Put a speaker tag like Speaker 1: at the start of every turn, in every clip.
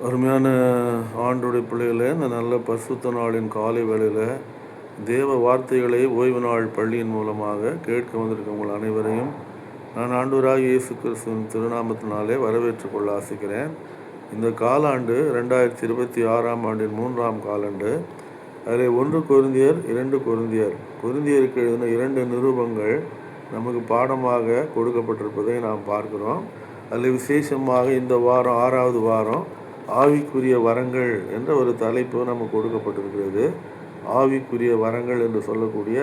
Speaker 1: அருமையான ஆண்டுடைய பிள்ளைகளே, இந்த நல்ல பரிசுத்த நாளின் காலை வேளையில் தேவ வார்த்தைகளை ஓய்வு நாள் பள்ளியின் மூலமாக கேட்க வந்திருக்க உங்கள் அனைவரையும் நான் ஆண்டவராகிய இயேசு கிறிஸ்துவின் திருநாமத்தினாலே வரவேற்றுக் கொள்ள ஆசிக்கிறேன். இந்த காலாண்டு 2026 ஆண்டின் 3ஆம் காலாண்டு. அதில் 1 கொரிந்தியர் 2 கொரிந்தியர் கொரிந்தியருக்கு எழுதின 2 நிருபங்கள் நமக்கு பாடமாக கொடுக்கப்பட்டிருப்பதை நாம் பார்க்கிறோம். அதில் விசேஷமாக இந்த வாரம் 6வது வாரம் ஆவிக்குரிய வரங்கள் என்ற ஒரு தலைப்பு நமக்கு கொடுக்கப்பட்டிருக்கிறது. ஆவிக்குரிய வரங்கள் என்று சொல்லக்கூடிய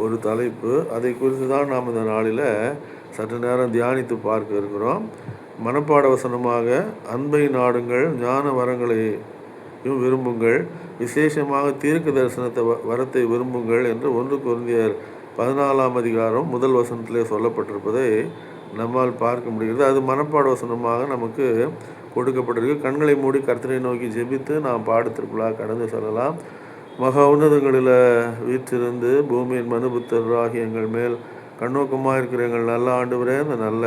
Speaker 1: ஒரு தலைப்பு, அதை குறித்து தான் நாம் இந்த நாளில் சற்று நேரம் தியானித்து பார்க்க இருக்கிறோம். மனப்பாட வசனமாக அன்பை நாடுங்கள், ஞான வரங்களையும் விரும்புங்கள், விசேஷமாக தீர்க்க தரிசனத்தை வரத்தை விரும்புங்கள் என்று 1 கொரிந்தியர் 14ஆம் அதிகாரம் முதல் வசனத்திலே சொல்லப்பட்டிருப்பதை நம்மால் பார்க்க முடிகிறது. அது மனப்பாட வசனமாக நமக்கு கொடுக்கப்பட்டிருக்கு. கண்களை மூடி கர்த்தரை நோக்கி ஜெபித்து நாம் பாடத்திற்குள்ளாக கடந்து செல்லலாம். மகா உன்னதங்களில் வீற்றிருந்து பூமியின் மனுபுத்தராகி எங்கள் மேல் கண்ணோக்கமாக இருக்கிற எங்கள் நல்ல ஆண்டவரே, இந்த நல்ல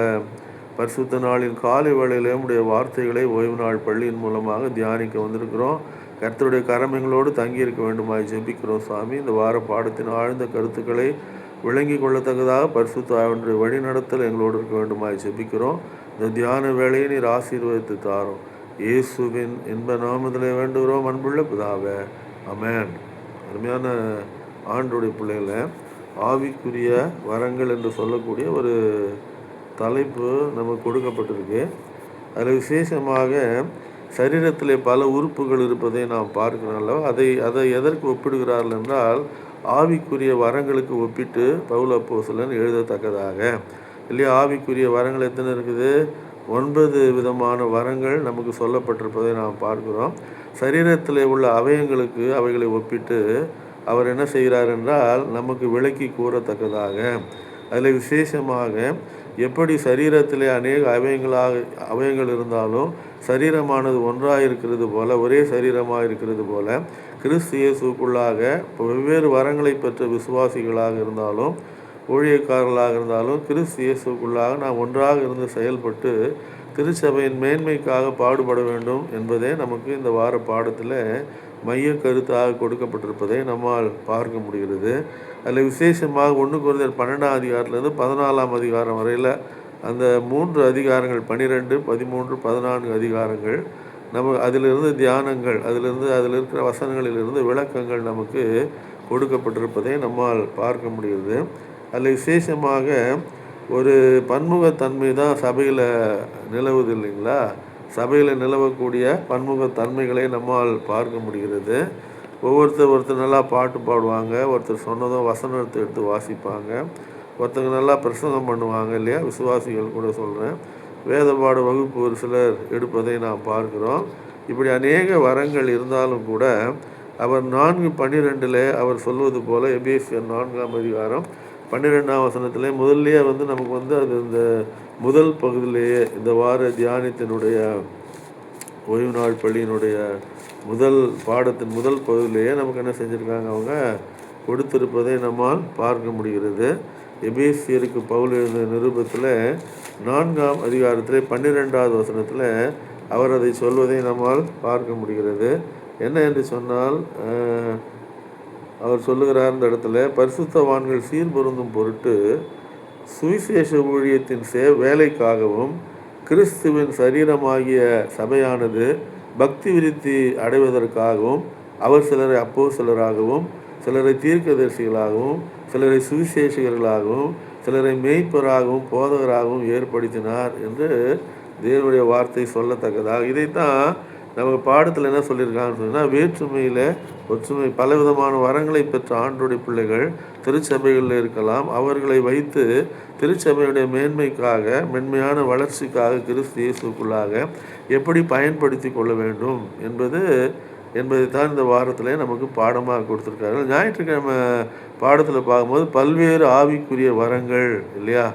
Speaker 1: பரிசுத்த நாளின் காலை வேளையிலே உடைய வார்த்தைகளை ஓய்வு நாள் பள்ளியின் மூலமாக தியானிக்க வந்திருக்கிறோம். கர்த்தருடைய கரமைகளோடு தங்கியிருக்க வேண்டுமாய் ஜெபிக்கிறோம் சுவாமி. இந்த வார பாடத்தின் ஆழ்ந்த கருத்துக்களை விளங்கி கொள்ளத்தக்கதாக பரிசுத்த ஆவியானவருடைய வழிநடத்தல் எங்களோடு இருக்க வேண்டுமாய் ஜெபிக்கிறோம். இந்த தியான வேளையை நீர் ஆசீர்வதித்து தாரும். இயேசுவின் இன்ப நாமத்திலே வேண்டுகிறோம் அன்புள்ள பிதாவே, ஆமென். அருமையான ஆண்டுடைய பிள்ளைகளை, ஆவிக்குரிய வரங்கள் என்று சொல்லக்கூடிய ஒரு தலைப்பு நமக்கு கொடுக்கப்பட்டிருக்கு. அதில் விசேஷமாக சரீரத்திலே பல உறுப்புகள் இருப்பதை நாம் பார்க்கிறோம். அதை எதற்கு ஒப்பிடுகிறார்கள் என்றால், ஆவிக்குரிய வரங்களுக்கு ஒப்பிட்டு பவுல் அப்போஸ்தலன் எழுதத்தக்கதாக இல்லையா. ஆவிக்குரிய வரங்கள் எத்தனை இருக்குது? 9 விதமான வரங்கள் நமக்கு சொல்லப்பட்டிருப்பதை நாம் பார்க்கிறோம். சரீரத்தில் உள்ள அவயங்களுக்கு அவைகளை ஒப்பிட்டு அவர் என்ன செய்கிறார் என்றால், நமக்கு விளக்கி கூறத்தக்கதாக. அதில் விசேஷமாக எப்படி சரீரத்திலே அநேக அவயங்கள் இருந்தாலும் சரீரமானது ஒன்றாக இருக்கிறது போல, ஒரே சரீரமாக இருக்கிறது போல, கிறிஸ்து இயேசுக்குள்ளாக வெவ்வேறு வரங்களை பெற்ற விசுவாசிகளாக இருந்தாலும் ஊழியக்காரர்களாக இருந்தாலும் கிறிஸ்து இயேசுக்குள்ளாக நாம் ஒன்றாக இருந்து செயல்பட்டு திருச்சபையின் மேன்மைக்காக பாடுபட வேண்டும் என்பதே நமக்கு இந்த வார பாடத்தில் மைய கருத்தாக கொடுக்கப்பட்டிருப்பதை நம்மால் பார்க்க முடிகிறது. அதில் விசேஷமாக 1 கொரிந்தியர் 12ஆம் அதிகாரத்திலிருந்து 14ஆம் அதிகாரம் வரையில் அந்த 3 அதிகாரங்கள் 12, 13, 14 அதிகாரங்கள் அதிலிருந்து தியானங்கள், அதில் இருக்கிற வசனங்களிலிருந்து விளக்கங்கள் நமக்கு கொடுக்கப்பட்டிருப்பதை நம்மால் பார்க்க முடிகிறது. அதில் விசேஷமாக ஒரு பன்முகத்தன்மை தான் சபையில் நிலவுது இல்லைங்களா. சபையில் நிலவக்கூடிய பன்முகத்தன்மைகளை நம்மால் பார்க்க முடிகிறது. ஒருத்தர் நல்லா பாட்டு பாடுவாங்க, ஒருத்தர் சொன்னதும் வசனத்தை எடுத்து வாசிப்பாங்க, ஒருத்தங்க நல்லா பிரசங்கம் பண்ணுவாங்க இல்லையா. விசுவாசிகள் கூட சொல்கிறேன், வேத பாட வகுப்பு ஒரு சிலர் எடுப்பதை நாம் பார்க்கிறோம். இப்படி அநேக வரங்கள் இருந்தாலும் கூட அவர் 4:12 அவர் சொல்வது போல, எபேசியர் 4ஆம் அதிகாரம் 12ஆம் வசனத்திலே முதல்லையே நமக்கு அது இந்த முதல் பகுதியிலேயே இந்த வார தியானத்தினுடைய ஓய்வு நாள் பள்ளியினுடைய முதல் பாடத்தின் முதல் பகுதியிலேயே நமக்கு என்ன செஞ்சுருக்காங்க, அவங்க கொடுத்திருப்பதை நம்மால் பார்க்க முடிகிறது. எபேசியருக்கு பவுல் எழுதின நிருபத்தில் 4ஆம் அதிகாரத்திலே 12ஆவது வசனத்தில் அவர் அதை சொல்வதை நம்மால் பார்க்க முடிகிறது. என்ன என்று சொன்னால், அவர் சொல்லுகிறார் இந்த இடத்துல, பரிசுத்தவான்கள் சீர்பொருந்தும் பொருட்டு சுவிசேஷ ஊழியத்தின் வேலைக்காகவும் கிறிஸ்துவின் சரீரமாகிய சபையானது பக்தி விருத்தி அடைவதற்காகவும் அவர் சிலரை அப்போஸ்தலராகவும், சிலரை தீர்க்கதரிசிகளாகவும், சிலரை சுவிசேஷகர்களாகவும், சிலரை மேய்ப்பராகவும் போதகராகவும் ஏற்படுத்தினார் என்று தேவனுடைய வார்த்தை சொல்லத்தக்கதாக. இதைத்தான் நம்ம பாடத்தில் என்ன சொல்லியிருக்காங்கன்னு சொன்னால், வேற்றுமையில் ஒற்றுமை, பலவிதமான வரங்களை பெற்ற ஆண்டோடைய பிள்ளைகள் திருச்சபைகளில் இருக்கலாம். அவர்களை வைத்து திருச்சபையுடைய மென்மையான வளர்ச்சிக்காக கிறிஸ்து இயேசுக்குள்ளாக எப்படி பயன்படுத்தி கொள்ள வேண்டும் என்பதைத்தான் இந்த வாரத்தில் நமக்கு பாடமாக கொடுத்துருக்காரு. ஞாயிற்றுக்கிழமை பாடத்தில் பார்க்கும்போது பல்வேறு ஆவிக்குரிய வரங்கள் இல்லையா.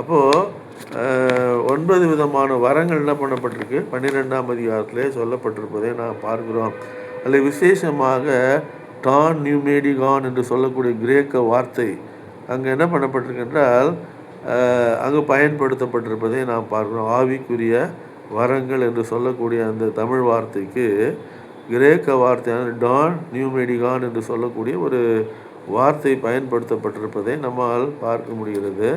Speaker 1: அப்போது 9 விதமான வரங்கள் என்ன பண்ணப்பட்டிருக்கு 12ஆம் அதிகாரத்திலே சொல்லப்பட்டிருப்பதை நாம் பார்க்கிறோம். அதில் விசேஷமாக டான் நியூமேடிகான் என்று சொல்லக்கூடிய கிரேக்க வார்த்தை அங்கே என்ன பண்ணப்பட்டிருக்கு என்றால், அங்கே பயன்படுத்தப்பட்டிருப்பதை நாம் பார்க்கிறோம். ஆவிக்குரிய வரங்கள் என்று சொல்லக்கூடிய அந்த தமிழ் வார்த்தைக்கு கிரேக்க வார்த்தையான டான் நியூமெடிகான் என்று சொல்லக்கூடிய ஒரு வார்த்தை பயன்படுத்தப்பட்டிருப்பதை நம்மால் பார்க்க முடிகிறது.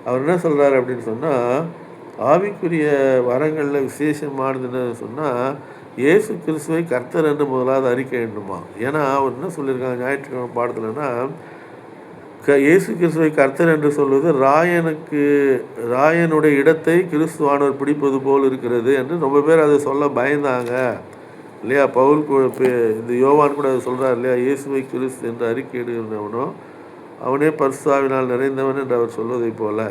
Speaker 1: அவர் என்ன சொல்கிறார் அப்படின்னு சொன்னால், ஆவிக்குரிய வரங்களில் விசேஷமானதுன்னு சொன்னால் இயேசு கிறிஸ்துவை கர்த்தர் என்று முதலாவது அறிக்கை வேண்டுமா. ஏன்னா அவர் என்ன சொல்லியிருக்காங்க ஞாயிற்றுக்கிழமை பாடத்துலன்னா, இயேசு கிறிஸ்துவை கர்த்தர் என்று சொல்வது ராயனுடைய இடத்தை கிறிஸ்துவானவர் பிடிப்பது போல் இருக்கிறது என்று ரொம்ப பேர் அதை சொல்ல பயந்தாங்க இல்லையா. பவுல் இந்த யோவான் கூட அதை சொல்கிறார் இல்லையா, இயேசுவை கிறிஸ்து என்று அறிக்கையிடுகிறவனோ அவனே பரிசுத்தாவினால் நிறைந்தவன் என்று அவர் சொல்வதை போல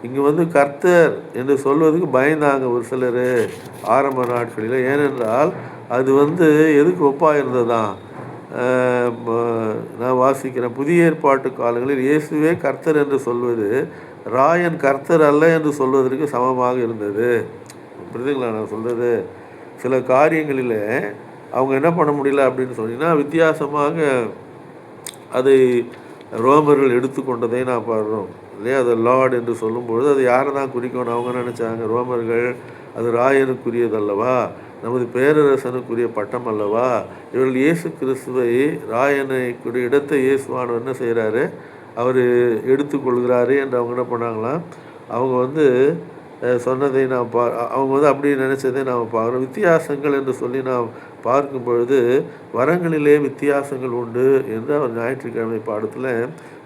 Speaker 1: இங்கே கர்த்தர் என்று சொல்வதுக்கு பயந்தாங்க ஒரு சிலர் ஆரம்ப நாட்களில். ஏனென்றால் அது எதுக்கு ஒப்பாக இருந்ததான். நான் வாசிக்கிறேன், புதிய ஏற்பாட்டு காலங்களில் இயேசுவே கர்த்தர் என்று சொல்வது ராயன் கர்த்தர் அல்ல என்று சொல்வதற்கு சமமாக இருந்தது. புரியுதுங்களா நான் சொல்கிறது? சில காரியங்களில் அவங்க என்ன பண்ண முடியல அப்படின்னு சொன்னீங்கன்னா, வித்தியாசமாக அதை ரோமர்கள் எடுத்துக்கொண்டதை நான் பாடுறோம் இல்லையா. அது லார்ட் என்று சொல்லும்பொழுது அது யாரை தான் குறிக்கணும் அவங்க நினச்சாங்க ரோமர்கள். அது ராயனுக்குரியதல்லவா, நமது பேரரசனுக்குரிய பட்டம் அல்லவா. இவர்கள் இயேசு கிறிஸ்துவை ராயனுக்குரிய இடத்தை இயேசுவானவர் என்ன செய்கிறாரு, அவர் எடுத்துக்கொள்கிறாரு என்று அவங்க என்ன பண்ணாங்களாம். அவங்க சொன்னதை நாம் அவங்க அப்படி நினச்சதை நாம் பார்க்குறோம். வித்தியாசங்கள் என்று சொல்லி நாம் பார்க்கும் பொழுது வரங்களிலே வித்தியாசங்கள் உண்டு என்று அவர் ஞாயிற்றுக்கிழமை பாடத்தில்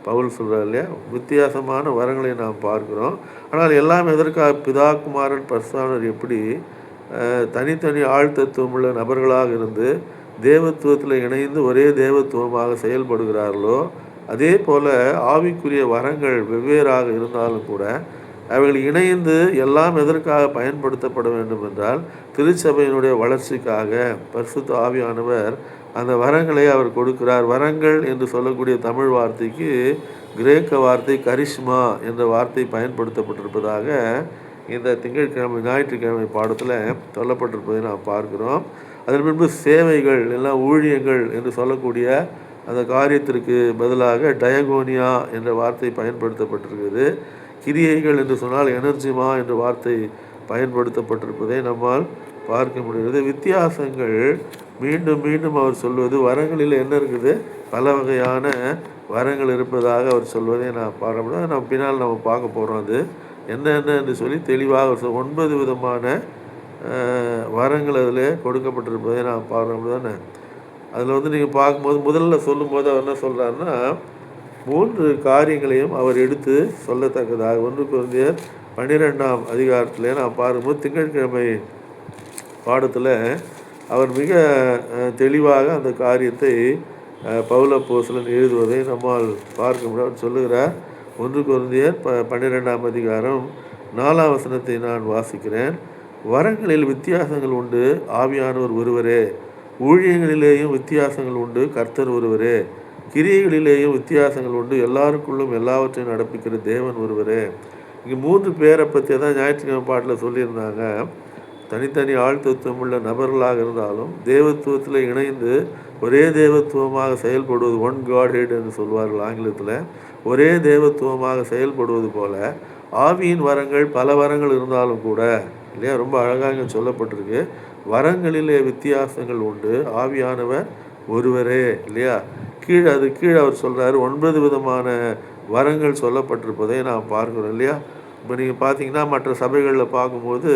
Speaker 1: பவுல் சொல்கிறார் இல்லையா. வித்தியாசமான வரங்களை நாம் பார்க்குறோம். ஆனால் எல்லாம் எதற்காக பிதா குமாரன் பரிசுத்தர் எப்படி தனித்தனி ஆழ்த்தத்துவம் உள்ள நபர்களாக இருந்து தேவத்துவத்தில் இணைந்து ஒரே தேவத்துவமாக செயல்படுகிறார்களோ அதே போல் ஆவிக்குரிய வரங்கள் வெவ்வேறாக இருந்தாலும் கூட அவைகள் இணைந்து எல்லாம் எதற்காக பயன்படுத்தப்பட வேண்டும் என்றால் திருச்சபையினுடைய வளர்ச்சிக்காக பரிசுத்த ஆவியானவர் அந்த வரங்களை அவர் கொடுக்கிறார். வரங்கள் என்று சொல்லக்கூடிய தமிழ் வார்த்தைக்கு கிரேக்க வார்த்தை கரிஷ்மா என்ற வார்த்தை பயன்படுத்தப்பட்டிருப்பதாக இந்த ஞாயிற்றுக்கிழமை பாடத்தில் சொல்லப்பட்டிருப்பதை நாம் பார்க்கிறோம். அதன் பின்பு சேவைகள் எல்லாம் ஊழியங்கள் என்று சொல்லக்கூடிய அந்த காரியத்திற்கு பதிலாக டயகோனியா என்ற வார்த்தை பயன்படுத்தப்பட்டிருக்கிறது. கிரியைகள் என்று சொன்னால் எனர்ஜிமா என்ற வார்த்தை பயன்படுத்தப்பட்டிருப்பதை நம்மால் பார்க்க முடிகிறது. வித்தியாசங்கள் மீண்டும் மீண்டும் அவர் சொல்வது வரங்களில் என்ன இருக்குது, பல வகையான வரங்கள் இருப்பதாக அவர் சொல்வதை நான் பார்க்க முடியாது. நம்ம பின்னால் நம்ம பார்க்க போகிறோம் அது என்னென்ன என்று சொல்லி தெளிவாக 9 விதமான வரங்கள் அதில் கொடுக்கப்பட்டிருப்பதை நான் பார்க்க முடியாது. அதில் நீங்கள் பார்க்கும்போது முதல்ல சொல்லும்போது அவர் என்ன சொல்கிறாருன்னா 3 காரியங்களையும் அவர் எடுத்து சொல்லத்தக்கதாக 1 கொரிந்தியர் 12ஆம் அதிகாரத்தில் நான் பார்க்கும்போது திங்கட்கிழமை பாடத்தில் அவர் மிக தெளிவாக அந்த காரியத்தை பவுல் அப்போஸ்தலன் எழுதுவதை நம்மால் பார்க்க முடியும். அவர் சொல்லுகிறார் 1 கொரிந்தியர் 12ஆம் அதிகாரம் 4ஆம் வசனத்தை நான் வாசிக்கிறேன். வரங்களில் வித்தியாசங்கள் உண்டு, ஆவியானவர் ஒருவரே. ஊழியங்களிலேயும் வித்தியாசங்கள் உண்டு, கர்த்தர் ஒருவரே. கிரியைகளிலேயும் வித்தியாசங்கள் உண்டு, எல்லாருக்குள்ளும் எல்லாவற்றையும் நடப்பிக்கிற தேவன் ஒருவரே. இங்கே 3 பேரை பற்றி தான் ஞாயிற்றுக்கிழமை பாட்டில் சொல்லியிருந்தாங்க. தனித்தனி ஆழ்த்தத்துவம் உள்ள நபர்களாக இருந்தாலும் தேவத்துவத்தில் இணைந்து ஒரே தேவத்துவமாக செயல்படுவது ஒன் காட் ஹெட் என்று சொல்வார்கள் ஆங்கிலத்தில். ஒரே தேவத்துவமாக செயல்படுவது போல ஆவியின் வரங்கள் பல வரங்கள் இருந்தாலும் கூட இல்லையா, ரொம்ப அழகாக சொல்லப்பட்டிருக்கு. வரங்களிலே வித்தியாசங்கள் உண்டு, ஆவியானவர் ஒருவரே இல்லையா. கீழே அவர் சொல்கிறாரு 9 விதமான வரங்கள் சொல்லப்பட்டிருப்பதை நாம் பார்க்குறோம் இல்லையா. இப்போ நீங்கள் பார்த்தீங்கன்னா மற்ற சபைகளில் பார்க்கும்போது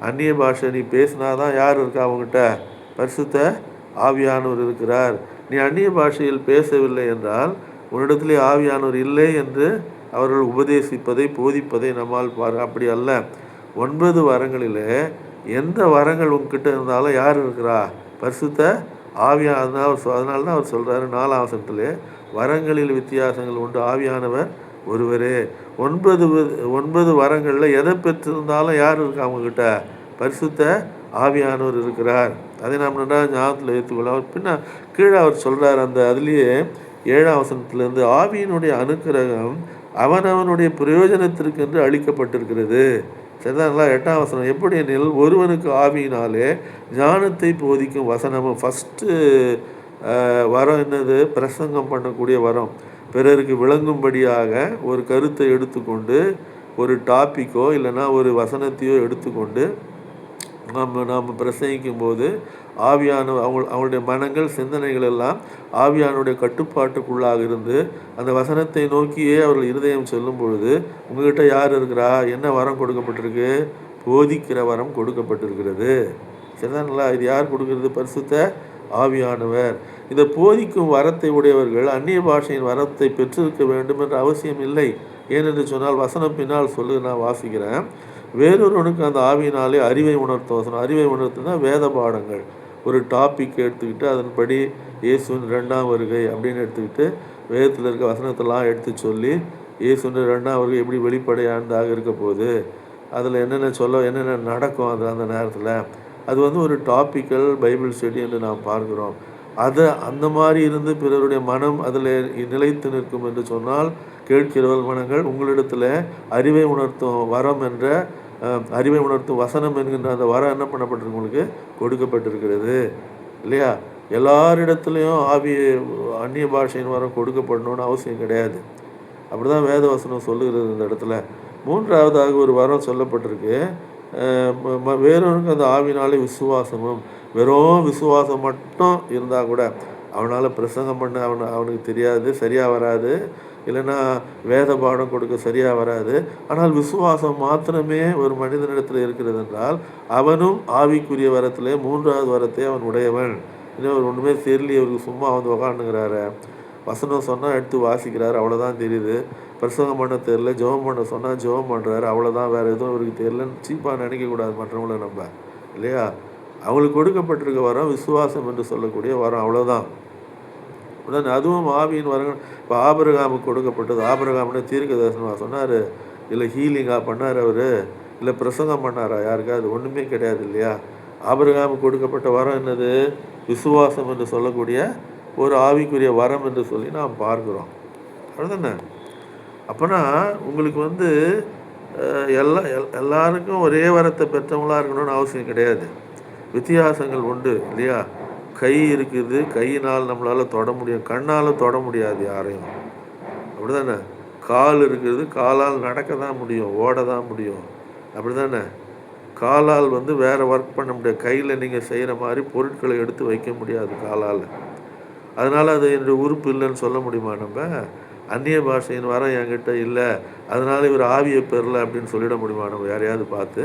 Speaker 1: அந்நிய பாஷை நீ பேசினா தான் யார் இருக்கா அவங்ககிட்ட, பரிசுத்த ஆவியானவர் இருக்கிறார். நீ அந்நிய பாஷையில் பேசவில்லை என்றால் உன்னிடத்திலே ஆவியானவர் இல்லை என்று அவர்கள் உபதேசிப்பதை போதிப்பதை நம்மால் அப்படி அல்ல. 9 வரங்களில் எந்த வரங்கள் உங்ககிட்ட இருந்தாலும் யார் இருக்கிறா, பரிசுத்த அதனால தான் அவர் சொல்கிறாரு 4ஆம் வசனத்திலே வரங்களில் வித்தியாசங்கள் உண்டு, ஆவியானவர் ஒருவரே. 9 வரங்களில் எதை பெற்றிருந்தாலும் யார் இருக்கா அவங்கக்கிட்ட, பரிசுத்த ஆவியானவர் இருக்கிறார். அதை நாம் நன்றாக ஞாபகத்தில் ஏற்றுக்கொள்ள. அவர் கீழே அவர் சொல்கிறார் அந்த அதுலேயே 7ஆம் வசனத்திலேருந்து ஆவியினுடைய அனுக்கிரகம் அவனவனுடைய பிரயோஜனத்திற்கு என்று அளிக்கப்பட்டிருக்கிறது. சரிதாங்களா. 8ஆம் வசனம் எப்படி எனில் ஒருவனுக்கு ஆவியினாலே ஞானத்தை போதிக்கும் வசனமும். ஃபஸ்ட்டு வரம் என்னது, பிரசங்கம் பண்ணக்கூடிய வரம். பிறருக்கு விளங்கும்படியாக ஒரு கருத்தை எடுத்துக்கொண்டு ஒரு டாப்பிக்கோ இல்லைன்னா ஒரு வசனத்தையோ எடுத்துக்கொண்டு நாம் பிரசங்கிக்கும் போது அவங்களுடைய மனங்கள் சிந்தனைகள் எல்லாம் ஆவியானுடைய கட்டுப்பாட்டுக்குள்ளாக இருந்து அந்த வசனத்தை நோக்கியே அவர்கள் இருதயம் சொல்லும் பொழுது, உங்ககிட்ட யார் இருக்கிறா, என்ன வரம் கொடுக்கப்பட்டிருக்கு, போதிக்கிற வரம் கொடுக்கப்பட்டிருக்கிறது. சரிதானுங்களா? இது யார் கொடுக்கிறது? பரிசுத்த ஆவியானவர். இந்த போதிக்கும் வரத்தை உடையவர்கள் அந்நிய பாஷையின் வரத்தை பெற்றிருக்க வேண்டும் என்ற அவசியம் இல்லை. ஏனென்று சொன்னால் வசனம் பின்னால் சொல்லு, நான் வாசிக்கிறேன். வேறொருவனுக்கு அந்த ஆவியினாலே அறிவை உணர்த்த வசனம். அறிவை உணர்த்துனா வேத பாடங்கள், ஒரு டாபிக் எடுத்துக்கிட்டு அதன்படி இயேசுவின் 2ஆம் வருகை அப்படின்னு எடுத்துக்கிட்டு வேதத்தில் இருக்க வசனத்தெல்லாம் எடுத்து சொல்லி இயேசுவின் 2ஆம் வருகை எப்படி வெளிப்படையானதாக இருக்க போகுது, அதில் என்னென்ன நடக்கும் அந்த நேரத்தில், அது ஒரு டாப்பிக்கல் பைபிள் ஸ்டடி என்று நாம் பார்க்கிறோம். அந்த மாதிரி இருந்து பிறருடைய மனம் அதில் நிலைத்து நிற்கும் என்று சொன்னால், கேட்கிறவர்கள் மனங்கள் உங்களிடத்தில் அறிவை உணர்த்தும் வரம் என்ற அறிவை உணர்த்தும் வசனம் என்கின்ற அந்த வரம் என்ன பண்ணப்பட்டிருக்கு, உங்களுக்கு கொடுக்கப்பட்டிருக்கிறது இல்லையா? எல்லாரிடத்துலையும் அந்நிய பாஷையின் வரம் கொடுக்கப்படணும்னு அவசியம் கிடையாது. அப்படி தான் வேத வசனம் சொல்லுகிறது. இந்த இடத்துல 3ஆவதாக ஒரு வரம் சொல்லப்பட்டிருக்கு. வேறொருக்கு அந்த ஆவினாலே விசுவாசமும். வெறும் விசுவாசம் மட்டும் இருந்தால் கூட அவனால் பிரசங்கம் பண்ண அவனுக்கு தெரியாது, சரியாக வராது, இல்லைன்னா வேத பாடம் கொடுக்க சரியாக வராது. ஆனால் விசுவாசம் மாத்திரமே ஒரு மனிதனிடத்தில் இருக்கிறது என்றால் அவனும் ஆவிக்குரிய வரத்திலே 3ஆவது வரத்தை அவன் உடையவன். இன்னும் ஒரு ஒன்றுமே தெரியல, அவருக்கு சும்மா உக்காந்துங்கிறாரு, வசனம் சொன்னால் எடுத்து வாசிக்கிறாரு, அவ்வளோதான் தெரியுது. பிரசங்கம் பண்ண தெரியல, ஜெபம் பண்ண சொன்னால் ஜெபம் பண்ணுறாரு, அவ்வளோதான், வேறு எதுவும் இவருக்கு தெரியலன்னு சீப்பாக நினைக்கக்கூடாது மற்றவங்கள நம்ம இல்லையா? அவங்களுக்கு கொடுக்கப்பட்டிருக்க வரம் விசுவாசம் என்று சொல்லக்கூடிய வரம், அவ்வளோதான். உடனே அதுவும் ஆவியின் வரங்கள். இப்போ ஆபிரகாமுக்கு கொடுக்கப்பட்டது. ஆபிரகாம்னு தீர்க்க தரிசனமாக சொன்னார், இல்லை ஹீலிங்காக பண்ணார் அவர், இல்லை பிரசங்கம் பண்ணாரா யாருக்காவது? ஒன்றுமே கிடையாது இல்லையா? ஆபிரகாமுக்கு கொடுக்கப்பட்ட வரம் என்னது? விசுவாசம் என்று சொல்லக்கூடிய ஒரு ஆவிக்குரிய வரம் என்று சொல்லி நாம் பார்க்குறோம். அதுதானே? அப்போனா உங்களுக்கு எல்லாருக்கும் ஒரே வரத்தை பெற்றவங்களாக இருக்கணும்னு அவசியம் கிடையாது. வித்தியாசங்கள் உண்டு இல்லையா? கை இருக்குது, கையினால் நம்மளால் தொட முடியும், கண்ணால் தொட முடியாது யாரையும், அப்படி தானே? கால் இருக்குது, காலால் நடக்க தான் முடியும், ஓட தான் முடியும், அப்படி தானே? காலால் வேறு ஒர்க் பண்ண முடியாது. கையில் நீங்கள் செய்கிற மாதிரி பொருட்களை எடுத்து வைக்க முடியாது காலால். அதனால் அது என்னுடைய உறுப்பு இல்லைன்னு சொல்ல முடியுமா நம்ம? அந்நிய பாஷையின் வரம் என்கிட்ட இல்லை, அதனால் இவர் ஆவியை பெறலை அப்படின்னு சொல்லிட முடியுமா நம்ம? யாரையாவது பார்த்து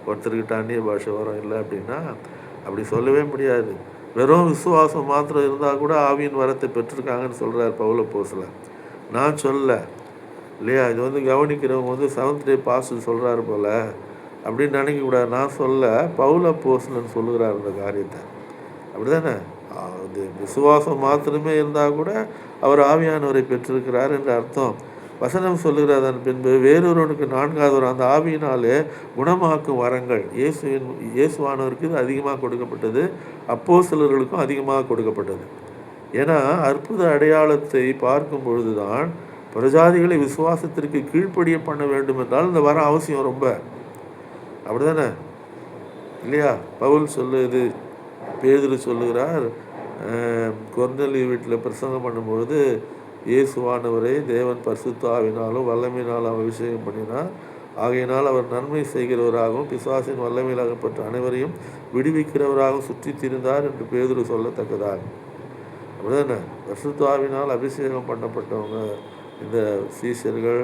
Speaker 1: ஒருத்தர்கிட்ட அந்நிய பாஷை வரம் இல்லை அப்படின்னா அப்படி சொல்லவே முடியாது. வெறும் விசுவாசம் மாத்திரம் இருந்தால் கூட ஆவியின் வரத்தை பெற்றிருக்காங்கன்னு சொல்கிறார் பவுல் அப்போஸ்தலன். நான் சொல்ல இல்லையா? இது கவனிக்கிறவங்க 7th டே பாஸ்டர் சொல்கிறாரு போல் அப்படின்னு நினைக்கக்கூடாது. நான் சொல்ல, பவுல் அப்போஸ்தலன் சொல்லுகிறார் இந்த காரியத்தை, அப்படி தானே? அது விசுவாசம் மாத்திரமே இருந்தால் கூட அவர் ஆவியானவரை பெற்றிருக்கிறார் என்று அர்த்தம். வசனம் சொல்லுகிறார், அதன் பின்பு வேறொருவனுக்கு 4ஆவது வரம், அந்த ஆவியினாலே குணமாக்கும் வரங்கள். இயேசுவானவருக்கு இது அதிகமாக கொடுக்கப்பட்டது, அப்போஸ்தலர்களுக்கும் அதிகமாக கொடுக்கப்பட்டது. ஏன்னா அற்புத அடையாளத்தை பார்க்கும் பொழுது தான் பிரஜாதிகளை விசுவாசத்திற்கு கீழ்ப்படிய பண்ண வேண்டும் என்றால் இந்த வரம் அவசியம் ரொம்ப, அப்படி தானே இல்லையா? பவுல் சொல்லுது, பேதுரு சொல்லுகிறார், கொர்நேலியு வீட்டில் பிரசங்கம் பண்ணும்பொழுது, இயேசுவானவரை தேவன் பரிசுத்த ஆவினாலும் வல்லமையினாலும் அபிஷேகம் பண்ணினார், ஆகையினால் அவர் நன்மை செய்கிறவராகவும் பிசாசின் வல்லமையிலாகப்பட்ட அனைவரையும் விடுவிக்கிறவராகவும் சுற்றி திரிந்தார் என்று பேதுரு சொல்லத்தக்கதாக. அப்படிதானே? பரிசுத்த ஆவினால் அபிஷேகம் பண்ணப்பட்டவங்க இந்த சீஷர்கள்.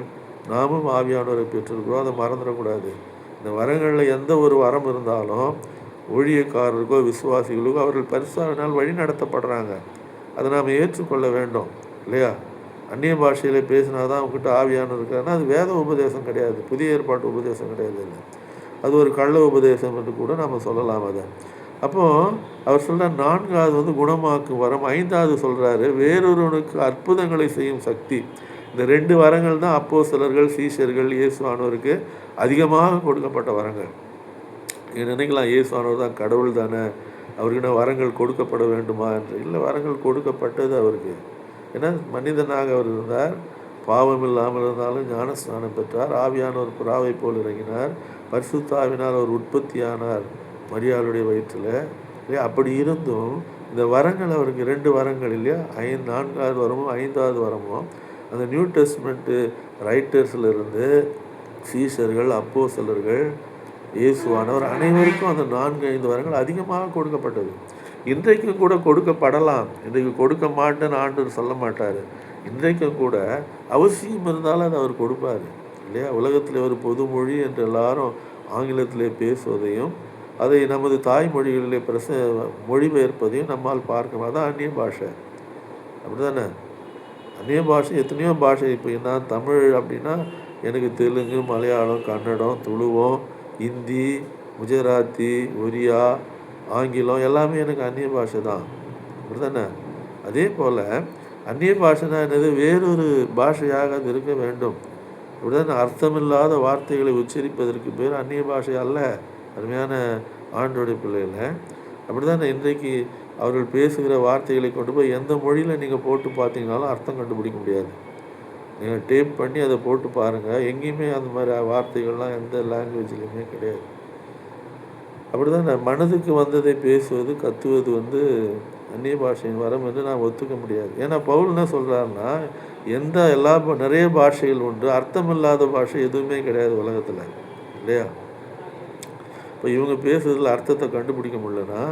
Speaker 1: நாமும் ஆவியானவரை பெற்றிருக்கிறோம், அதை மறந்துடக்கூடாது. இந்த வரங்களில் எந்த ஒரு வரம் இருந்தாலும் ஊழியக்காரருக்கோ விசுவாசிகளுக்கோ அவர்கள் பரிசுத்தாவினால் வழி நடத்தப்படுறாங்க. அதை நாம் ஏற்றுக்கொள்ள வேண்டும் இல்லையா? அந்நிய பாஷையில் பேசினா தான் அவங்ககிட்ட ஆவியானவர் இருக்காருன்னா அது வேத உபதேசம் கிடையாது, புதிய ஏற்பாட்டு உபதேசம் கிடையாது, இல்லை, அது ஒரு கள்ள உபதேசம் என்று கூட நம்ம சொல்லலாம் அதை. அப்போது அவர் சொல்கிற 4ஆவது குணமாக்கும் வரம். 5ஆவது சொல்கிறாரு, வேறொருவனுக்கு அற்புதங்களை செய்யும் சக்தி. இந்த 2 வரங்கள் தான் அப்போஸ்தலர்கள் சீஷர்கள் இயேசுவானவருக்கு அதிகமாக கொடுக்கப்பட்ட வரங்கள். நினைக்கலாம், இயேசுவானவர் தான் கடவுள் தானே, அவருக்கு வரங்கள் கொடுக்கப்பட வேண்டுமா என்று. இல்லை, வரங்கள் கொடுக்கப்பட்டது அவருக்கு. ஏன்னா மனிதனாக அவர் இருந்தார், பாவம் இல்லாமல் இருந்தாலும் ஞானஸ்நானம் பெற்றார், ஆவியானவர் புறாவை போல் இறங்கினார், பரிசுத்த ஆவினால் அவர் உற்பத்தியானார் மரியாளுடைய வயிற்றில் இல்லையா? அப்படி இருந்தும் இந்த வரங்கள் அவருக்கு 2 வரங்கள் இல்லையா? 4ஆவது வரமும் 5ஆவது வரமும் அந்த நியூ டெஸ்ட்மெண்ட்டு ரைட்டர்ஸில் இருந்து சீஷர்கள் அப்போஸ்தலர்கள் இயேசுவானவர் அனைவருக்கும் அந்த 4-5 வரங்கள் அதிகமாக கொடுக்கப்பட்டது. இன்றைக்கும் கூட கொடுக்கப்படலாம். இன்றைக்கு கொடுக்க மாட்டேன்னு ஆண்டவர் சொல்ல மாட்டார். இன்றைக்கும் கூட அவசியம் இருந்தாலும் அதை அவர் கொடுப்பார் இல்லையா? உலகத்தில் ஒரு பொதுமொழி என்று எல்லாரும் ஆங்கிலத்திலே பேசுவதையும் அதை நமது தாய்மொழிகளிலே மொழிபெயர்ப்பதையும் நம்மால் பார்க்கலாம். அதான் அந்நிய பாஷை. அப்படி தானே? அந்நிய பாஷை எத்தனையோ பாஷை. இப்போ நான் தமிழ் அப்படின்னா எனக்கு தெலுங்கு, மலையாளம், கன்னடம், துளுவம், ஹிந்தி, குஜராத்தி, ஒரியா, ஆங்கிலம் எல்லாமே எனக்கு அந்நிய பாஷை தான். அப்படி தானே? அதே போல் அந்நிய பாஷைனா என்னது? வேறொரு பாஷையாக அது இருக்க வேண்டும். அப்படிதான் அர்த்தமில்லாத வார்த்தைகளை உச்சரிப்பதற்கு பேர் அந்நிய பாஷை அல்ல. அருமையான ஆண்டோடைய பிள்ளைகளை அப்படி தான் இன்றைக்கு அவர்கள் பேசுகிற வார்த்தைகளை கொண்டு போய் எந்த மொழியில் நீங்கள் போட்டு பார்த்தீங்கனாலும் அர்த்தம் கண்டுபிடிக்க முடியாது. நீங்கள் டேப் பண்ணி அதை போட்டு பாருங்கள், எங்கேயுமே அந்த மாதிரி வார்த்தைகள்லாம் எந்த லாங்குவேஜ்லையுமே கிடையாது. அப்படி தான் மனதுக்கு வந்ததை பேசுவது, கத்துவது அந்நிய பாஷையின் வரம் என்று நான் ஒத்துக்க முடியாது. ஏன்னா பவுல் என்ன சொல்கிறாருன்னா, நிறைய பாஷைகள் உண்டு, அர்த்தமில்லாத பாஷை எதுவுமே கிடையாது உலகத்தில் இல்லையா? இப்போ இவங்க பேசுறதுல அர்த்தத்தை கண்டுபிடிக்க முடியலன்னா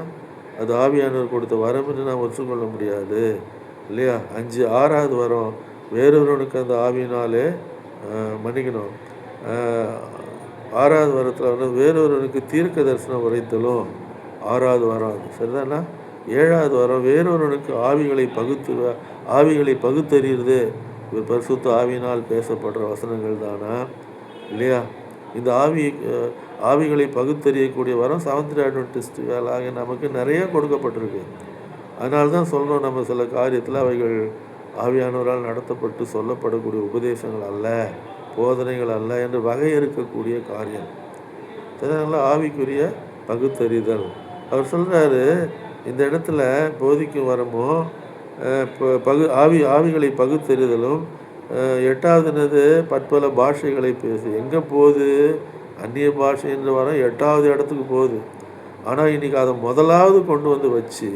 Speaker 1: அது ஆவியானவர் கொடுத்த வரம் என்று நான் ஒத்துக்கொள்ள முடியாது இல்லையா? 6வது வரம் வேறொருவனுக்கு அந்த ஆவியினாலே மன்னிக்கணும். 6வது வரத்தில் வேறொருவனுக்கு தீர்க்க தரிசனம் உரைத்தலும் 6வது வரம். சரிதானா? 7வது வரம் வேறொருவனுக்கு ஆவிகளை பகுத்தறிகிறது. இது பரிசுத்த ஆவியினால் பேசப்படுற வசனங்கள் தானா இல்லையா? இந்த ஆவிகளை பகுத்தறியக்கூடிய வரம் செவன்த் டே அட்வென்டிஸ்டுகளாக நமக்கு நிறைய கொடுக்கப்பட்டிருக்கு. அதனால தான் சொல்கிறோம், நம்ம சில காரியத்தில் அவைகள் ஆவியானவரால் நடத்தப்பட்டு சொல்லப்படக்கூடிய உபதேசங்கள் அல்ல, போதனைகள் அல்ல என்று வகையறுக்கக்கூடிய காரியம். அதனால் ஆவிக்குரிய பகுத்தறிதல். அவர் சொல்கிறாரு இந்த இடத்துல போதிக்கும் வரமோ ஆவிகளை பகுத்தறிதலும். 8வது பற்பல பாஷைகளை பேசு. எங்கே போகுது? அந்நிய பாஷை என்று வர 8வது இடத்துக்கு போகுது. ஆனால் இன்றைக்கி அதை முதலாவது கொண்டு வந்து வச்சு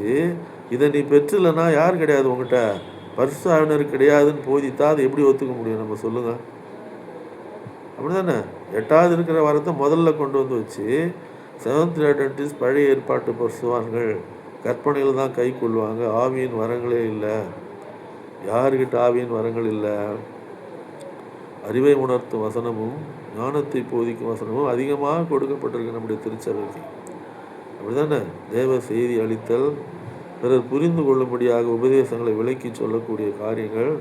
Speaker 1: இதை நீ பெற்றில்லைன்னா யார் கிடையாது உங்கள்கிட்ட? பரிசுத்த ஆவியானவர் கிடையாதுன்னு போதித்தா அதை எப்படி ஒத்துக்க முடியும்? நம்ம சொல்லுங்கள். அப்படி தானே? 8வது இருக்கிற வரத்தை முதல்ல கொண்டு வந்து வச்சு செவன்த் டே அட்வென்டிஸ்ட் பழைய ஏற்பாட்டு பரிசுத்தவான்கள் கற்பனையில் தான் கை கொள்வாங்க, ஆவியின் வரங்களே இல்லை. யாருக்கிட்ட ஆவியின் வரங்கள் இல்லை? அறிவை உணர்த்தும் வசனமும் ஞானத்தை போதிக்கும் வசனமும் அதிகமாக கொடுக்கப்பட்டிருக்கு நம்முடைய திருச்சபைக்கு. அப்படிதானே? தேவ செய்தி அளித்தல், பிறர் புரிந்து கொள்ளும்படியாக உபதேசங்களை விளக்கி சொல்லக்கூடிய காரியங்கள்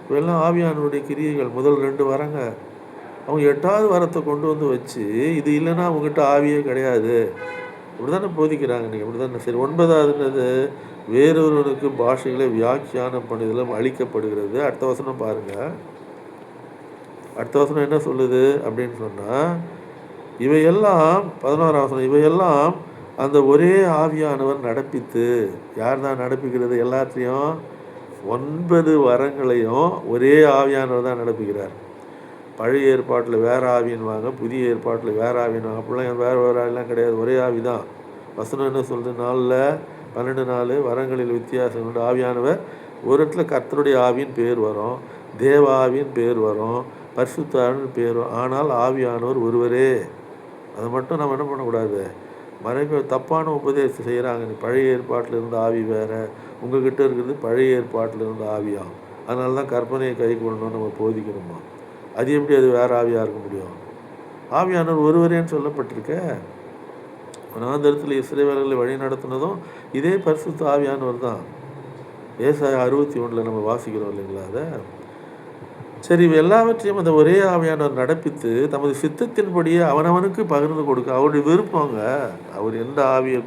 Speaker 1: இவெல்லாம் ஆவியானவருடைய கிரியைகள். முதல் 2 வரங்க. அவங்க 8வது வரத்தை கொண்டு வந்து வச்சு இது இல்லைன்னா அவங்ககிட்ட ஆவியே கிடையாது இப்படி தானே போதிக்கிறாங்க. நீங்கள் இப்படி தானே? சரி, 9வது வேறொருவனுக்கு பாஷைகளை வியாக்கியானம் பண்ணுதலும் அளிக்கப்படுகிறது. அடுத்த வசனம் பாருங்கள். அடுத்த வசனம் என்ன சொல்லுது அப்படின்னு சொன்னால், இவையெல்லாம் 11வது வசனம், இவையெல்லாம் அந்த ஒரே ஆவியானவர் நடப்பித்து. யார் தான் நடப்பிக்கிறது? எல்லாத்தையும் 9 வரங்களையும் ஒரே ஆவியானவர் தான் நடப்பிக்கிறார். பழைய ஏற்பாட்டில் வேறு ஆவின்வாங்க, புதிய ஏற்பாட்டில் வேறு ஆவின்வாங்க. அப்படிலாம் வேறு ஆவிலாம் கிடையாது, ஒரே ஆவி தான். வசனம் என்ன சொல்லுது? 4:12 வரங்களில் வித்தியாசம் உண்டு. ஆவியானவர் ஒரு இடத்துல கர்த்தருடைய ஆவியின் பேர் வரும், தேவ ஆவியின் பேர் வரும், பரிசுத்த ஆவியின் பேர் வரும். ஆனால் ஆவியானவர் ஒருவரே. அதை மட்டும் நம்ம என்ன பண்ணக்கூடாது? தப்பான உபதேசம் செய்கிறாங்க. நீ பழைய ஏற்பாட்டில் இருந்த ஆவி வேறு, உங்ககிட்ட இருக்கிறது பழைய ஏற்பாட்டில் இருந்த ஆவியாகும். அதனால தான் கற்பனையை கை கொள்ளணும்னு நம்ம போதிக்கணுமா? அது எப்படி அது வேறு ஆவியாக இருக்க முடியும்? ஆவியானவர் ஒருவரேன்னு சொல்லப்பட்டிருக்க. வனாந்தரத்தில் இஸ்ரவேலர்களை வழி நடத்தினதும் இதே பரிசுத்த ஆவியானவர் தான். ஏசாயா 61 நம்ம வாசிக்கிறோம் இல்லைங்களா? அதை சரி, எல்லாவற்றையும் அந்த ஒரே ஆவியானவர் நடப்பித்து தமது சித்தத்தின்படியே அவனவனுக்கு பகிர்ந்து கொடுக்க. அவருடைய விருப்பங்க. அவர் எந்த ஆவியை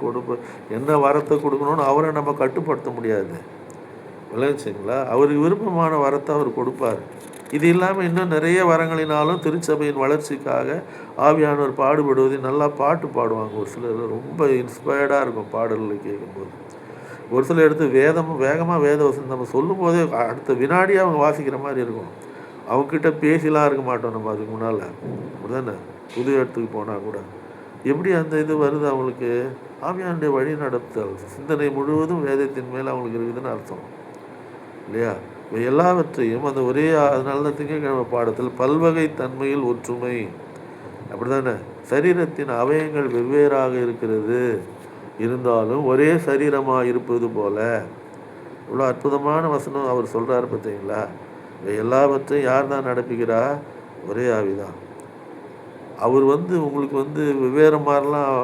Speaker 1: என்ன வரத்தை கொடுக்கணும்னு அவரை நம்ம கட்டுப்படுத்த முடியாது. விளையாச்சுங்களா? அவருக்கு விருப்பமான வரத்தை அவர் கொடுப்பார். இது இல்லாமல் இன்னும் நிறைய வரங்களினாலும் திருச்சபையின் வளர்ச்சிக்காக ஆவியானவர் பாடுபடுவதை நல்லா பாட்டு பாடுவாங்க. ஒரு சிலர் ரொம்ப இன்ஸ்பயர்டாக இருக்கும் பாடல்களை கேட்கும்போது. ஒரு சில இடத்து வேகமாக வேத வசனம் நம்ம சொல்லும் போதே அடுத்த வினாடியாக அவங்க வாசிக்கிற மாதிரி இருக்கும். அவங்கக்கிட்ட பேசிலாம் இருக்க மாட்டோம் நம்ம அதுக்கு முன்னால். அப்படிதானே? புது இடத்துக்கு போனால் கூட எப்படி அந்த இது வருது அவங்களுக்கு? ஆவியானுடைய வழி நடத்தல், சிந்தனை முழுவதும் வேதத்தின் மேலே அவங்களுக்கு இருக்குதுன்னு அர்த்தம் இல்லையா? எல்லாவற்றையும் அந்த ஒரே. அதனால தான் திங்கட்கிழமை பாடத்தில் பல்வகை தன்மையில் ஒற்றுமை அப்படிதானே? சரீரத்தின் அவயங்கள் வெவ்வேறாக இருக்கிறது, இருந்தாலும் ஒரே சரீரமாக இருப்பது போல. இவ்வளோ அற்புதமான வசனம் அவர் சொல்கிறாரு பார்த்தீங்களா? எல்லாவற்றையும் யார் தான் நடப்பிக்கிறா? ஒரே ஆவிதான். அவர் உங்களுக்கு வெவ்வேறு மாதிரிலாம்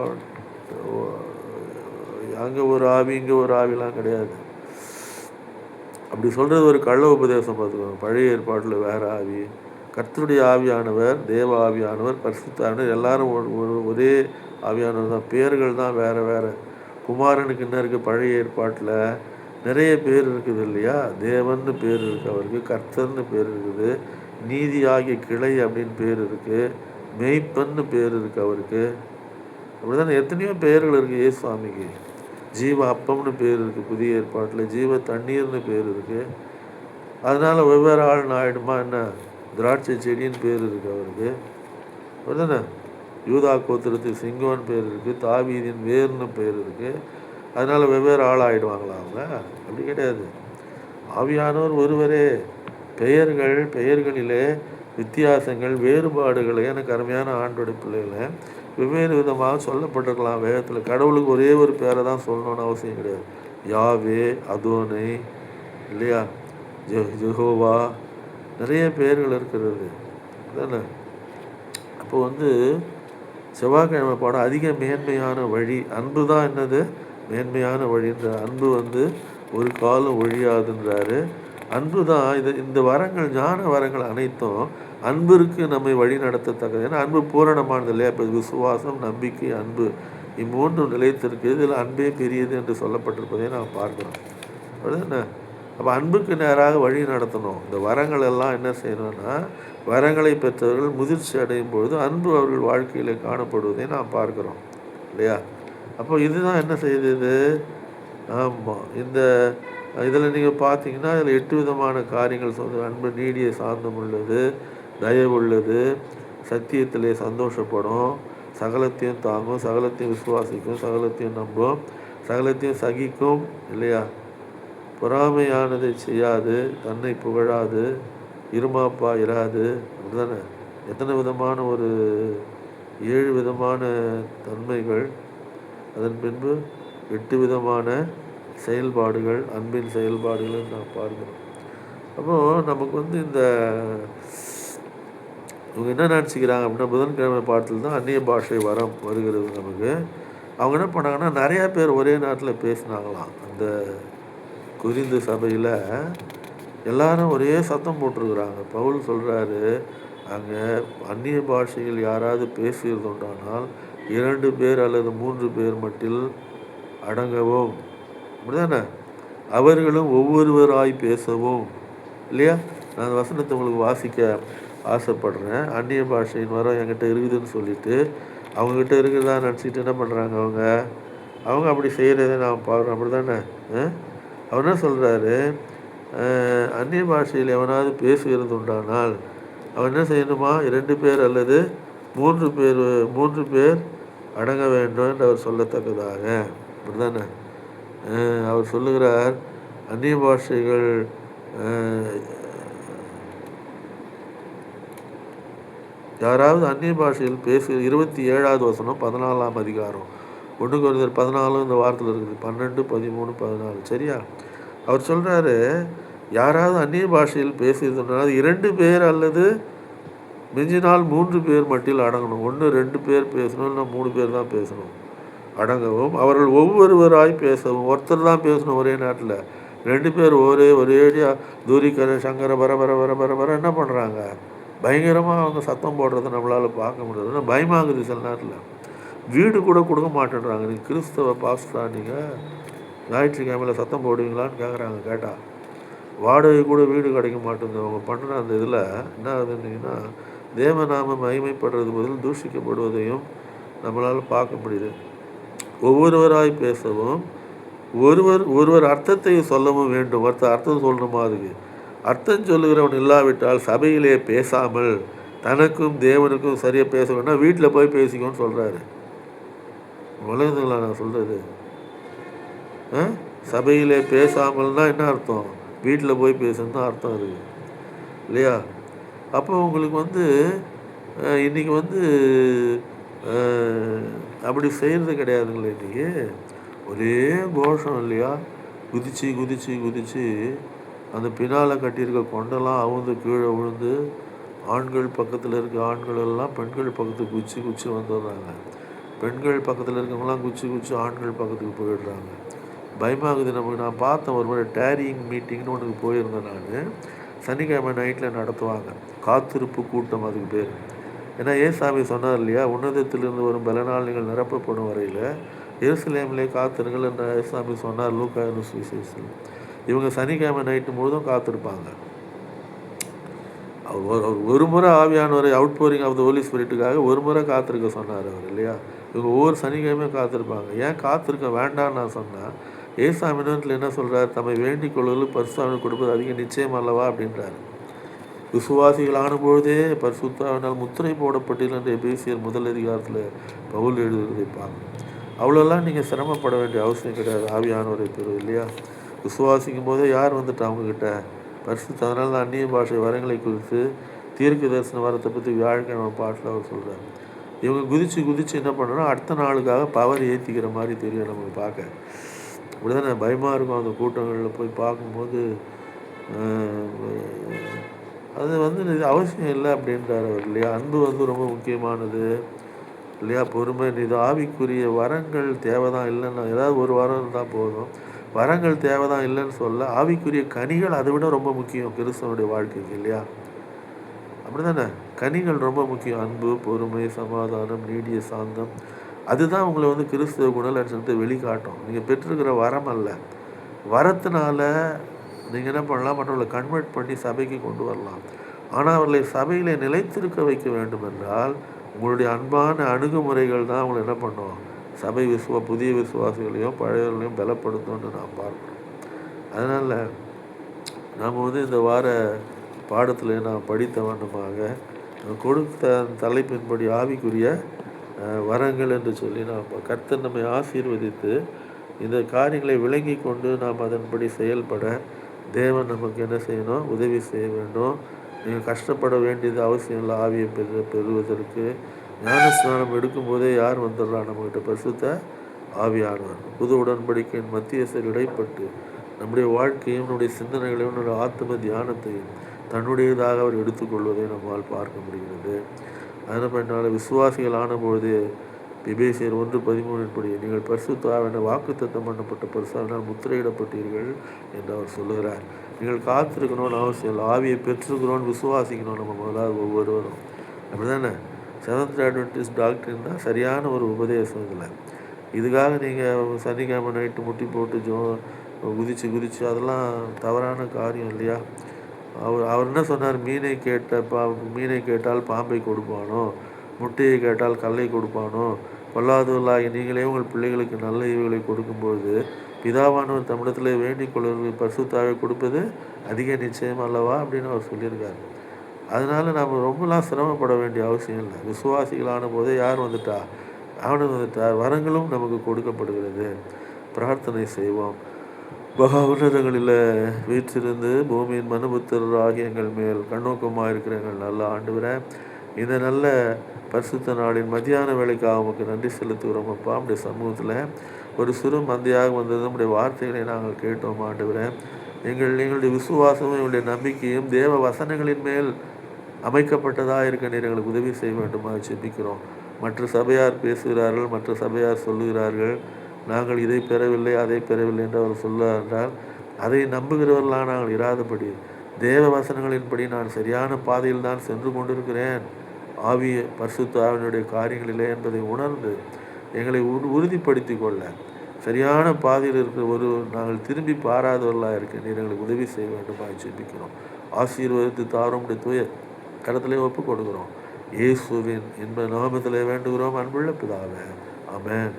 Speaker 1: அங்கே ஒரு ஆவி இங்கே ஒரு ஆவிலாம் கிடையாது. அப்படி சொல்கிறது ஒரு கள்ள உபதேசம் பார்த்துக்கோங்க. பழைய ஏற்பாட்டில் வேறு ஆவி, கர்த்தருடைய ஆவியானவர், தேவ ஆவியானவர், பரிசுத்த ஆவியானவர் எல்லாரும் ஒரே ஆவியானவர் தான். பேர்கள் தான் வேறு வேறு. குமாரனுக்கு என்ன இருக்குது? பழைய ஏற்பாட்டில் நிறைய பேர் இருக்குது இல்லையா? தேவன்னு பேர் இருக்குது அவருக்கு, கர்த்தர்னு பேர் இருக்குது, நீதியாகிய கிளை அப்படின்னு பேர் இருக்குது, மெய்ப்பன்னு பேர் இருக்குது அவருக்கு. அப்படிதானே? எத்தனையோ பெயர்கள் இருக்குது இயேசுவாமிக்கு. ஜீவ அப்பம்னு பேர் இருக்குது புதிய ஏற்பாட்டில், ஜீவ தண்ணீர்னு பேர் இருக்குது. அதனால் வெவ்வேறு ஆள்னு ஆகிடுமா என்ன? திராட்சை செடின்னு பேர் இருக்குது அவருக்கு. அப்படிதானே? யூதா கோத்திரத்துக்கு சிங்கம்னு பேர் இருக்குது, தாவீதின் வேர்னு பேர் இருக்குது. அதனால் வெவ்வேறு ஆள் ஆகிடுவாங்களா அவங்க? அப்படி கிடையாது. ஆவியானவர் ஒருவரே. பெயர்களிலே வித்தியாசங்கள், வேறுபாடுகளை எனக்கு அருமையான ஆண்டோடைய பிள்ளைகளை வெவ்வேறு விதமாக சொல்லப்பட்டிருக்கலாம் வேதத்தில். கடவுளுக்கு ஒரே ஒரு பேரை தான் சொல்லணும்னு அவசியம் கிடையாது. யாவே, அதோனை, இல்லையா, ஜெகோவா, நிறைய பெயர்கள் இருக்கிறது தானே. அப்போ செவ்வாய்க்கிழமை பாடம் அதிக மேன்மையான வழி. அன்பு தான் என்னது? மேன்மையான வழின்ற அன்பு ஒரு காலம் ஒழியாதுன்றாரு. அன்பு தான் இந்த வரங்கள், ஞான வரங்கள் அனைத்தும் அன்பிற்கு நம்மை வழி நடத்தத்தக்கது. ஏன்னா அன்பு பூரணமானது இல்லையா? இப்போ விசுவாசம், நம்பிக்கை, அன்பு, இம்மூன்று நிலையத்திற்கு இதில் அன்பே பெரியது என்று சொல்லப்பட்டிருப்பதை நாம் பார்க்கிறோம். அப்படிதானே? அப்போ அன்புக்கு நேராக வழி நடத்தணும். இந்த வரங்கள் எல்லாம் என்ன செய்யணும்னா, வரங்களை பெற்றவர்கள் முதிர்ச்சி அடையும் பொழுது அன்பு அவர்கள் வாழ்க்கையில் காணப்படுவதை நாம் பார்க்குறோம் இல்லையா? அப்போ இதுதான் என்ன செய்யுது? ஆமாம், இதில் நீங்கள் பார்த்தீங்கன்னா இதில் 8 விதமான காரியங்கள் சொல்லுது. அன்பு நீடிய சாந்தம் உள்ளது, தயவு உள்ளது, சத்தியத்திலே சந்தோஷப்படும், சகலத்தையும் தாங்கும், சகலத்தையும் விசுவாசிக்கும், சகலத்தையும் நம்பும், சகலத்தையும் சகிக்கும், இல்லையா? பொறாமையானதை செய்யாது, தன்னை புகழாது, இருமாப்பா இராது. அப்படிதானே? எத்தனை விதமான 7 விதமான தன்மைகள். அதன் பின்பு 8 விதமான செயல்பாடுகள், அன்பின் செயல்பாடுகள் நாம் பார்க்கிறோம். அப்போது நமக்கு இவங்க என்ன நினச்சிக்கிறாங்க அப்படின்னா, புதன்கிழமை பாடத்தில் தான் அந்நிய பாஷை வருகிறது நமக்கு. அவங்க என்ன பண்ணாங்கன்னா, நிறையா பேர் ஒரே நேரத்தில் பேசினாங்களாம். அந்த கொரிந்து சபையில் எல்லாரும் ஒரே சத்தம் போட்டிருக்கிறாங்க. பவுல் சொல்கிறாரு, அங்கே அந்நிய பாஷையில் யாராவது பேசுகிறது உண்டானால் 2 பேர் அல்லது 3 பேர் மட்டில் அடங்கவும், அப்படிதானே? அவர்களும் ஒவ்வொருவராய் பேசவும், இல்லையா? நான் அந்த வசனத்தை உங்களுக்கு வாசிக்க ஆசைப்படுறேன். அந்நிய பாஷையின் வரம் என்கிட்ட இருக்குதுன்னு சொல்லிட்டு அவங்கக்கிட்ட இருக்குதா நினச்சிட்டு என்ன பண்ணுறாங்க அவங்க அப்படி செய்கிறத நாம் பார்க்குறோம். அப்படி தானே? அவர் என்ன சொல்கிறாரு? அந்நிய பாஷையில் எவனாவது பேசுகிறது உண்டானால் அவன் என்ன செய்யணுமா? 2 பேர் அல்லது 3 பேர் அடங்க வேண்டும் என்று அவர் சொல்லத்தக்கதாக. அப்படி தானே? அவர் சொல்லுகிறார், அந்நிய பாஷைகள் யாராவது அந்நிய பாஷையில் 27வது வசனம் 14ஆம் அதிகாரம் 1 கொரிந்தியர் 14 இந்த வாரத்தில் இருக்குது. 12, 13, 14. சரியா? அவர் சொல்கிறாரு, யாராவது அந்நிய பாஷையில் பேசுகிறதுனால 2 பேர் அல்லது மிஞ்சினால் 3 பேர் மட்டில் அடங்கணும். 1, 2 பேர் பேசணும், இல்லை 3 பேர் தான் பேசணும். அடங்கவும், அவர்கள் ஒவ்வொருவராய் பேசவும். ஒருத்தர் தான் பேசணும் ஒரே நேரத்தில். 2 பேர் ஒரேடியாக தூரிக்கரை சங்கர பர என்ன பண்ணுறாங்க? பயங்கரமாக அவங்க சத்தம் போடுறத நம்மளால் பார்க்க முடியாது. பயமாகுது சில நேரத்தில். வீடு கூட கொடுக்க மாட்டேன்றாங்க. நீங்கள் கிறிஸ்தவ பாஸ்டா, நீங்கள் ஞாயிற்றுக்கிழமையில் சத்தம் போடுவீங்களான்னு கேட்குறாங்க. கேட்டால் வாடகை கூட வீடு கிடைக்க மாட்டேங்குது. அவங்க பண்ணுற அந்த இதில் என்ன ஆகுதுன்னீங்கன்னா, தேவநாம மகிமைப்படுறது பதில் தூஷிக்கப்படுவதையும் நம்மளால் பார்க்க முடியுது. ஒவ்வொருவராய் பேசவும், ஒருவர் அர்த்தத்தை சொல்லவும் வேண்டும். ஒருத்தர் அர்த்தம் சொல்லணுமா? அதுக்கு அர்த்தம் சொல்லுகிறவன் இல்லாவிட்டால் சபையிலே பேசாமல் தனக்கும் தேவனுக்கும் சரியாக பேச வேண்டாம், வீட்டில் போய் பேசிக்கோன்னு சொல்கிறாரு. உலகங்களா நான் சொல்கிறது? சபையிலே பேசாமல்னா என்ன அர்த்தம்? வீட்டில் போய் பேசணும் தான் அர்த்தம் இருக்குது இல்லையா? அப்போ உங்களுக்கு இன்றைக்கி வந்து அப்படி செய்கிறது கிடையாதுங்களே. இன்றைக்கி ஒரே கோஷம் இல்லையா, குதித்து குதித்து குதித்து அந்த பின்னால் கட்டியிருக்க கொண்டெல்லாம் அவுந்து கீழே விழுந்து ஆண்கள் பக்கத்தில் இருக்க ஆண்கள் எல்லாம் பெண்கள் பக்கத்துக்கு குச்சி குச்சி வந்துடுறாங்க. பெண்கள் பக்கத்தில் இருக்கவங்களாம் குச்சி குச்சி ஆண்கள் பக்கத்துக்கு போயிடுறாங்க. பயமாகுது நமக்கு. நான் பார்த்தேன் ஒரு முறை டேரியிங் மீட்டிங்னு ஒன்றுக்கு போயிருந்தேன் நான். சனிக்கிழமை நைட்டில் நடத்துவாங்க. காத்திருப்பு கூட்டம் அதுக்கு பேர். ஏன்னா ஏசாமி சொன்னார் இல்லையா, உன்னதத்திலிருந்து வரும் பலனால் நீங்கள் நிரப்பப்படும் வரையில் எருசலேமிலே காத்திருங்கள் என்ற ஏசாமி சொன்னார் லூக்கா சுவிசேஷத்தில். இவங்க சனிக்கிழமை நைட்டு முழுதும் காத்திருப்பாங்க. அவர் ஒரு முறை ஆவியானவரை out pouring of the holy ஸ்பிரிட்டுக்காக ஒரு முறை காத்திருக்க சொன்னார் அவர் இல்லையா. இவங்க ஒவ்வொரு சனிக்கிழமையும் காத்திருப்பாங்க. ஏன் காத்திருக்க வேண்டாம்னு நான் சொன்னேன், ஏசாமினத்தில் என்ன சொல்கிறார், தம்மை வேண்டிக் கொள்வதில் பரிசுத்தாவினை கொடுப்பது அதிக நிச்சயம் அல்லவா அப்படின்றார். விசுவாசிகள் ஆனபொழுதே பரிசுத்தாவினால் முத்திரை போடப்பட்டீர்கள் என்று எபேசியர் முதல் அதிகாரத்தில் பவுல் எழுதுவதை பார்க்கணும். அவ்வளோலாம் நீங்கள் சிரமப்பட வேண்டிய அவசியம் கிடையாது. ஆவியானவரை பெறுவது இல்லையா. விசுவாசிக்கும் போதே யார் வந்துட்டு அவங்கக்கிட்ட பரிசுத்த. அதனால தான் அந்நிய பாஷை வரங்களை குறித்து தீர்க்க தரிசன வரத்தை பற்றி வியாழக்கிழமை பாட்டில் அவர் சொல்கிறார். இவங்க குதித்து குதித்து என்ன பண்ணுறோன்னா அடுத்த நாளுக்காக பவர் ஏற்றிக்கிற மாதிரி தெரியும் நமக்கு பார்க்க. அப்படி தான் பயமாக இருக்கும் அந்த கூட்டங்களில் போய் பார்க்கும்போது. அது வந்து இது அவசியம் இல்லை அப்படின்றார் அவர் இல்லையா. அன்பு வந்து ரொம்ப முக்கியமானது இல்லையா. பொறுமை, இது ஆவிக்குரிய வரங்கள் தேவைதான் இல்லைன்னா, ஏதாவது ஒரு வரம் இருந்தால் போதும். வரங்கள் தேவைதான் இல்லைன்னு சொல்ல, ஆவிக்குரிய கனிகள் அதை விட ரொம்ப முக்கியம் கிறிஸ்தவனுடைய வாழ்க்கைக்கு இல்லையா. அப்படி தானே, கனிகள் ரொம்ப முக்கியம். அன்பு, பொறுமை, சமாதானம், நீடிய சாந்தம். அதுதான் உங்களை வந்து கிறிஸ்தவ குணலட்சணத்தை வெளிக்காட்டும். நீங்கள் பெற்றிருக்கிற வரம் அல்ல. வரத்தினால நீங்கள் என்ன பண்ணலாம், மற்றவர்களை கன்வெர்ட் பண்ணி சபைக்கு கொண்டு வரலாம். ஆனால் அவர்களை சபையில் நிலைத்திருக்க வைக்க வேண்டும் என்றால் உங்களுடைய அன்பான அணுகுமுறைகள் தான் அவங்களை என்ன பண்ணுவோம், சபை புதிய விசுவாசிகளையும் பழையவர்களையும் பலப்படுத்தும்னு நாம் பார்க்கணும். அதனால் நாம் வந்து இந்த வார பாடத்தில் நாம் படித்த வண்ணமாக கொடுத்த தலைப்பின்படி ஆவிக்குரிய வரங்கள் என்று சொல்லி நாம் கர்த்தர் நம்மை ஆசீர்வதித்து இந்த காரியங்களை விளங்கி கொண்டு நாம் அதன்படி செயல்பட தேவன் நமக்கு என்ன செய்யணும், உதவி செய்ய வேண்டும். நீங்கள் கஷ்டப்பட வேண்டியது அவசியம் இல்லை. ஆவியை பெறுவதற்கு ஞானஸ்நானம் எடுக்கும்போதே யார் வந்துடுறா நம்மகிட்ட, பரிசுத்த ஆவியானவர். புது உடன்படிக்கையின் மத்தியஸ்தர் இடைப்பட்டு நம்முடைய வாழ்க்கையும் நம்முடைய சிந்தனைகளையும் நம்முடைய ஆத்ம தியானத்தையும் தன்னுடையதாக அவர் எடுத்துக்கொள்வதை நம்மால் பார்க்க முடிகிறது. அதனால் என்னால் விசுவாசிகள் ஆனபொழுது எபேசியர் 1:13 நீங்கள் பரிசுத்தாவின வாக்குத்தத்தம் பண்ணப்பட்ட பரிசுத்தாவினால் முத்திரையிடப்பட்டீர்கள் என்று அவர் சொல்லுகிறார். நீங்கள் காத்திருக்கணும்னு அவசியம் இல்லை. ஆவியை பெற்றுக்கிறோன்னு விசுவாசிக்கணும் நம்ம முதலாவது ஒவ்வொருவரும். அப்படி தானே. செவன்த் அட்வென்டிஸ்ட் டாக்டரின் தான் சரியான ஒரு உபதேசம். இதில் இதுக்காக நீங்கள் சனிக்கிழமை நைட்டு முட்டி போட்டு குதித்து அதெல்லாம் தவறான காரியம் இல்லையா. அவர் என்ன சொன்னார், மீனை கேட்டால் பாம்பை கொடுப்பானோ, முட்டையை கேட்டால் கல்லை கொடுப்பானோ, பொல்லாதவர்களாகி நீங்களே உங்கள் பிள்ளைகளுக்கு நல்ல ஈவுகளை கொடுக்கும்போது பிதாவானவர் தமிழத்தில் வேண்டிக் கொள்வதற்கு பரிசுத்தாவை கொடுப்பது அதிக நிச்சயம் அல்லவா அப்படின்னு அவர் சொல்லியிருக்காரு. அதனால் நம்ம ரொம்பலாம் சிரமப்பட வேண்டிய அவசியம் இல்லை. விசுவாசிகளான போதே யார் வந்துட்டா, அவனுக்கு வந்துட்டார். வரங்களும் நமக்கு கொடுக்கப்படுகிறது. பிரார்த்தனை செய்வோம். மகா உன்னதங்களில் வீற்றிருந்து பூமியின் மனுபுத்திரராகி எங்கள் மேல் கண்ணோக்கமாக இருக்கிற எங்கள் நல்ல ஆண்டவரே, இந்த நல்ல பரிசுத்த நாளின் மத்தியான வேலைக்காக நமக்கு நன்றி செலுத்துகிறோம் அப்பா. நம்முடைய சமூகத்தில் ஒரு சிறு மந்தையாக வந்தது நம்முடைய வார்த்தைகளை நாங்கள் கேட்டோம் ஆண்டவரே. எங்களுடைய விசுவாசமும் எங்களுடைய நம்பிக்கையும் தேவ வசனங்களின் மேல் அமைக்கப்பட்டதாக இருக்க நீர் எங்களுக்கு உதவி செய்ய வேண்டுமாக ஜெபிக்கிறோம். மற்ற சபையார் பேசுகிறார்கள், மற்ற சபையார் சொல்லுகிறார்கள், நாங்கள் இதை பெறவில்லை அதை பெறவில்லை என்று அவர் சொல்லுவார் என்றால் அதை நம்புகிறவர்களாக நாங்கள் இராதபடி தேவ வசனங்களின்படி நான் சரியான பாதையில் தான் சென்று கொண்டிருக்கிறேன் ஆவிய பரிசுத்த ஆவியினுடைய காரியங்களிலே என்பதை உணர்ந்து எங்களை உறுதிப்படுத்தி கொள்ள சரியான பாதையில் இருக்கிற நாங்கள் திரும்பி பாராதவர்களாக இருக்க நீர் எங்களுக்கு உதவி செய்ய வேண்டுமாக ஜெபிக்கிறோம். ஆசீர்வதித்து தாருடைய தூய கரத்திலே ஒப்பு கொடுக்கிறோம். இயேசுவின் இன்ப நாமத்திலே வேண்டுகிறோம் அன்புள்ள பிதாவே. ஆமென்.